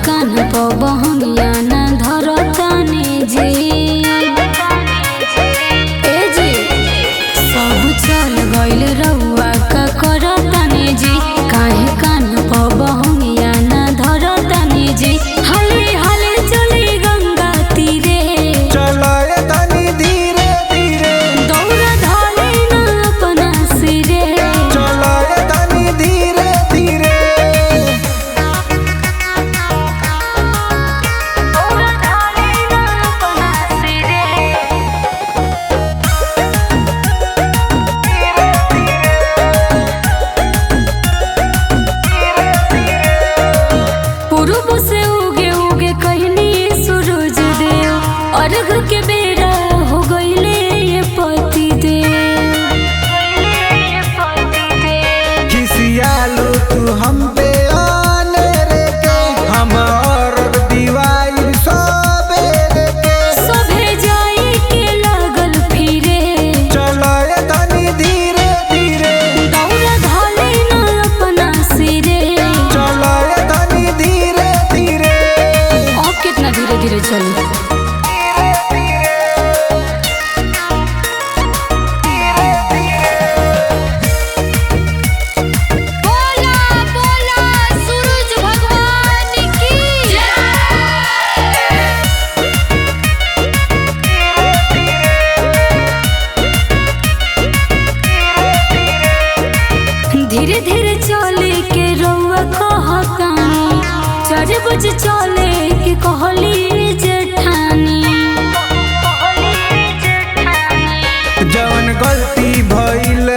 कान प बहंगिया ना धरतानी जी ए जी सब चल गइल रउआ का करतानी जी काहे कान प बहंगिया ना धरतानी जी हाले हाले चली गंगा तीरे चलाए तनी धीरे धीरे दौड़ा धाले ना अपना सिरे चलाए तनी धीरे धीरे दौड़ा धाले ना अपना सिरे पूरब से उगे उगे कहनी सूरज देव अर्घ के बेरा हो गइले ये पति देव खिसियालू तू हम पे आने रे के हम और दीवाई सबेरे के सभे जाए के लागल फिरे चलाए तनी धीरे धीरे दौड़ा धाले ना अपना सिरे चलाए तनी धीरे धीरे और कितना धीरे धीरे चली बोला बोला सूरज भगवान की धीरे धीरे चले के रउआ कहतानी 4 बजे चले के कहली जेठानी जवन गलती भइल